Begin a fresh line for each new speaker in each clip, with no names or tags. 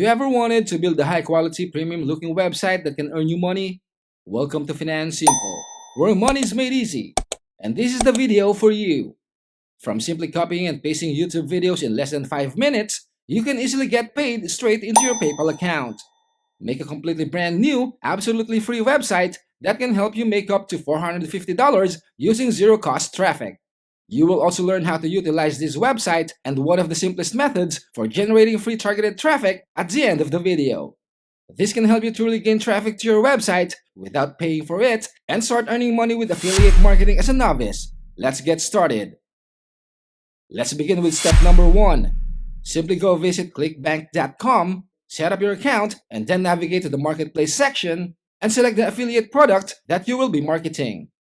you ever wanted to build a high-quality, premium-looking website that can earn you money? Welcome to Finan Simple, where money is made easy. And this is the video for you. From simply copying and pasting YouTube videos in less than 5 minutes, you can easily get paid straight into your PayPal account. Make a completely brand new, absolutely free website that can help you make up to $450 using zero-cost traffic. You will also learn how to utilize this website and one of the simplest methods for generating free targeted traffic at the end of the video. This can help you truly gain traffic to your website without paying for it and start earning money with affiliate marketing as a novice. Let's get started. Let's begin with step number 1. Simply go visit clickbank.com, set up your account, and then navigate to the marketplace section and select the affiliate product that you will be marketing.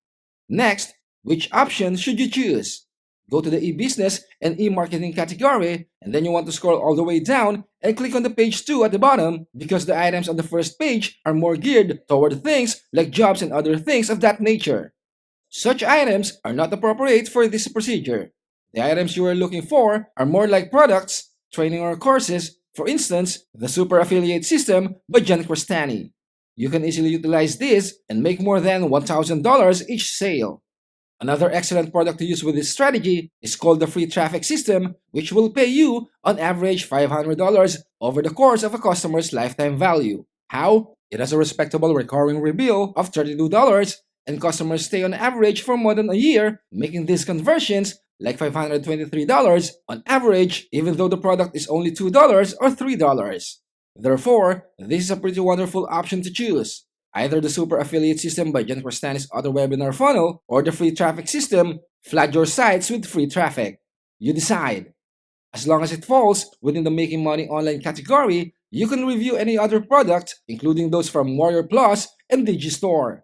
Next, which option should you choose? Go to the e-business and e-marketing category, and then you want to scroll all the way down and click on the page 2 at the bottom because the items on the first page are more geared toward things like jobs and other things of that nature. Such items are not appropriate for this procedure. The items you are looking for are more like products, training or courses, for instance, the Super Affiliate System by John Crestani. You can easily utilize this and make more than $1,000 each sale. Another excellent product to use with this strategy is called the free traffic system, which will pay you on average $500 over the course of a customer's lifetime value. How? It has a respectable recurring rebill of $32, and customers stay on average for more than a year, making these conversions like $523 on average, even though the product is only $2 or $3. Therefore, this is a pretty wonderful option to choose. Either the Super Affiliate System by John Crestani's auto webinar funnel or the free traffic system, flood your sites with free traffic. You decide. As long as it falls within the Making Money Online category, you can review any other product, including those from Warrior Plus and Digistore.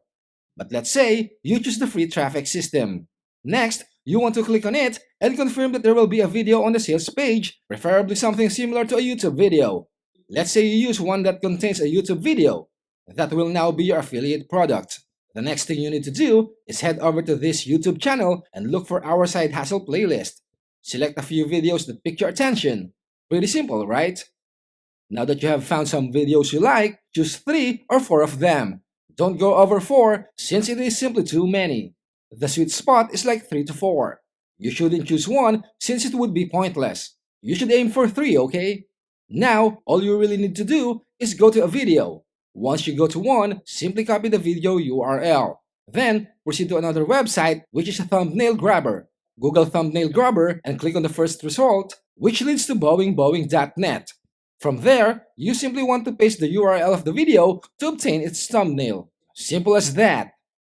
But let's say you choose the free traffic system. Next, you want to click on it and confirm that there will be a video on the sales page, preferably something similar to a YouTube video. Let's say you use one that contains a YouTube video. That will now be your affiliate product. The next thing you need to do is head over to this YouTube channel and look for our side hustle playlist. Select a few videos that pique your attention. Pretty simple, right? Now that you have found some videos you like, choose 3 or 4 of them. Don't go over 4 since it is simply too many. The sweet spot is like 3 to 4. You shouldn't choose 1 since it would be pointless. You should aim for 3, okay? Now, all you really need to do is go to a video. Once you go to one, simply copy the video URL. Then, proceed to another website, which is a thumbnail grabber. Google thumbnail grabber and click on the first result, which leads to boingboing.net. From there, you simply want to paste the URL of the video to obtain its thumbnail. Simple as that.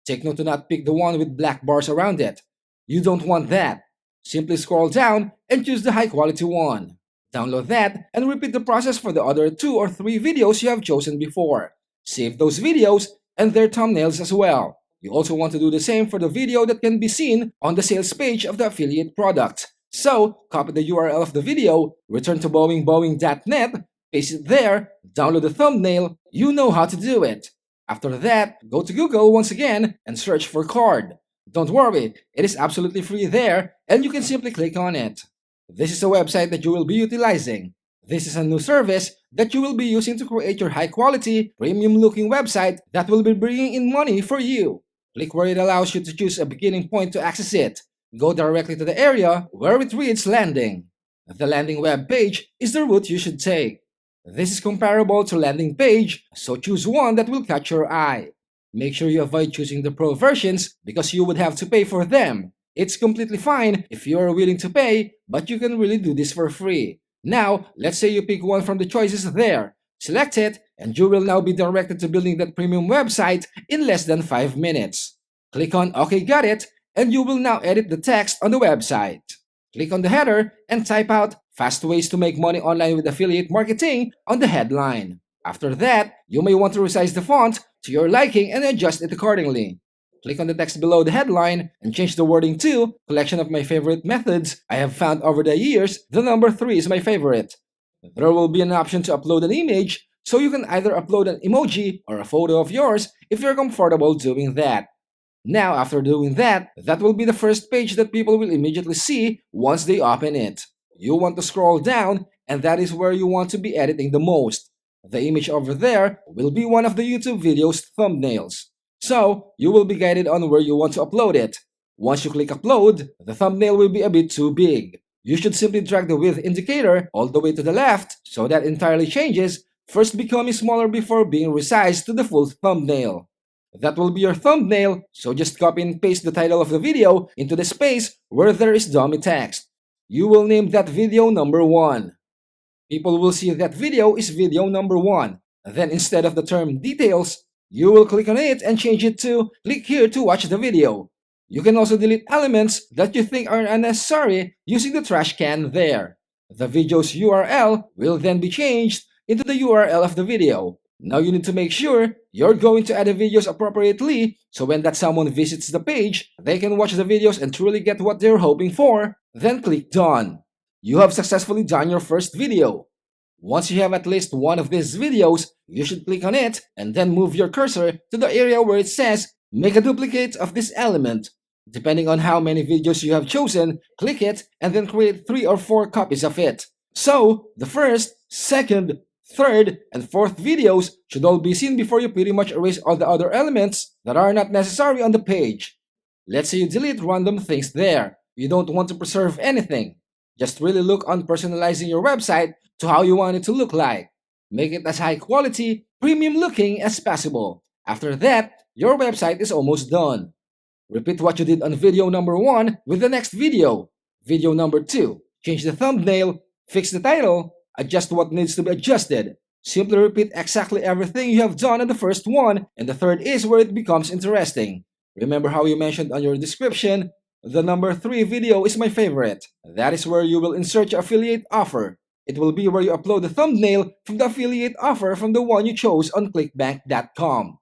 Take note to not pick the one with black bars around it. You don't want that. Simply scroll down and choose the high quality one. Download that and repeat the process for the other 2 or 3 videos you have chosen before. Save those videos and their thumbnails as well. You also want to do the same for the video that can be seen on the sales page of the affiliate product. So, copy the URL of the video, return to boingboing.net, paste it there, download the thumbnail. You know how to do it. After that, go to Google once again and search for card. Don't worry, it is absolutely free there and you can simply click on it. This is a website that you will be utilizing. This is a new service that you will be using to create your high-quality, premium-looking website that will be bringing in money for you. Click where it allows you to choose a beginning point to access it. Go directly to the area where it reads landing. The landing web page is the route you should take. This is comparable to landing page, so choose one that will catch your eye. Make sure you avoid choosing the pro versions because you would have to pay for them. It's completely fine if you are willing to pay, but you can really do this for free. Now, let's say you pick one from the choices there. Select it, and you will now be directed to building that premium website in less than 5 minutes. Click on OK, got it, and you will now edit the text on the website. Click on the header and type out "Fast ways to make money online with affiliate marketing" on the headline. After that, you may want to resize the font to your liking and adjust it accordingly. Click on the text below the headline and change the wording to "Collection of my favorite methods I have found over the years. The number 3 is my favorite." There will be an option to upload an image, so you can either upload an emoji or a photo of yours if you're comfortable doing that. Now, after doing that, that will be the first page that people will immediately see once they open it. You want to scroll down, and that is where you want to be editing the most. The image over there will be one of the YouTube video's thumbnails. So, you will be guided on where you want to upload it. Once you click upload, the thumbnail will be a bit too big. You should simply drag the width indicator all the way to the left so that entirely changes, first becoming smaller before being resized to the full thumbnail. That will be your thumbnail, so just copy and paste the title of the video into the space where there is dummy text. You will name that video number 1. People will see that video is video number 1. Then instead of the term details, you will click on it and change it to click here to watch the video. You can also delete elements that you think are unnecessary using the trash can there. The video's URL will then be changed into the URL of the video. Now you need to make sure you're going to add the videos appropriately so when that someone visits the page, they can watch the videos and truly get what they're hoping for. Then click Done. You have successfully done your first video. Once you have at least one of these videos, you should click on it and then move your cursor to the area where it says make a duplicate of this element. Depending on how many videos you have chosen, click it and then create 3 or 4 copies of it. So, the first, second, third, and fourth videos should all be seen before you pretty much erase all the other elements that are not necessary on the page. Let's say you delete random things there. You don't want to preserve anything. Just really look on personalizing your website to how you want it to look like. Make it as high quality, premium looking as possible. After that, your website is almost done. Repeat what you did on video number 1 with the next video. Video number 2. Change the thumbnail, fix the title, adjust what needs to be adjusted. Simply repeat exactly everything you have done in the first one, and the third is where it becomes interesting. Remember how you mentioned on your description, the number 3 video is my favorite. That is where you will insert your affiliate offer. It will be where you upload the thumbnail from the affiliate offer from the one you chose on clickbank.com.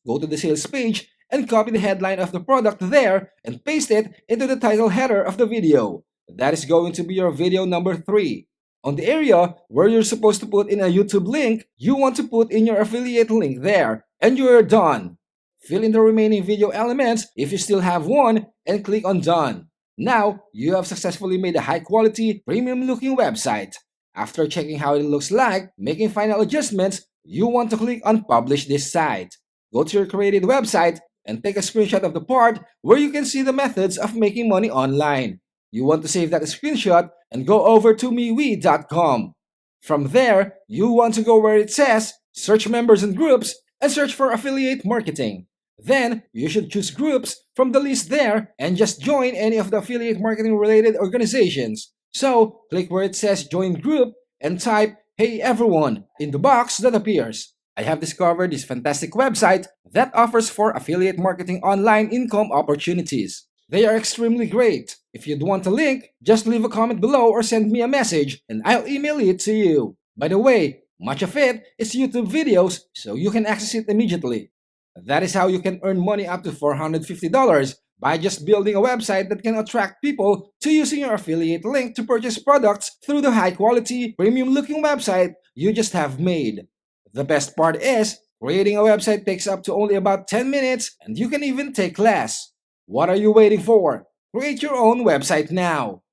Go to the sales page and copy the headline of the product there and paste it into the title header of the video. That is going to be your video number 3. On the area where you're supposed to put in a YouTube link, you want to put in your affiliate link there, and you're done. Fill in the remaining video elements if you still have one, and click on Done. Now, you have successfully made a high-quality, premium-looking website. After checking how it looks like, making final adjustments, you want to click on Publish this site. Go to your created website and take a screenshot of the part where you can see the methods of making money online. You want to save that screenshot and go over to MeWe.com. From there, you want to go where it says Search Members and Groups and search for Affiliate Marketing. Then, you should choose groups from the list there and just join any of the affiliate marketing related organizations. So, click where it says Join Group and type Hey Everyone in the box that appears. I have discovered this fantastic website that offers for affiliate marketing online income opportunities. They are extremely great. If you'd want a link, just leave a comment below or send me a message and I'll email it to you. By the way, much of it is YouTube videos, so you can access it immediately. That is how you can earn money up to $450 by just building a website that can attract people to using your affiliate link to purchase products through the high-quality, premium-looking website you just have made. The best part is, creating a website takes up to only about 10 minutes and you can even take less. What are you waiting for? Create your own website now.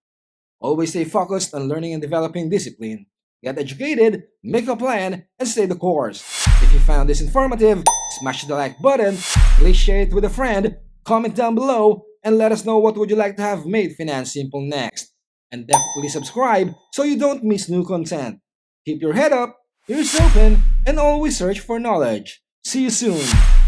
Always stay focused on learning and developing discipline. Get educated, make a plan, and stay the course. If you found this informative, smash the like button, please share it with a friend, comment down below, and let us know what would you like to have made Finan Simple next. And definitely subscribe so you don't miss new content. Keep your head up, ears open, and always search for knowledge. See you soon!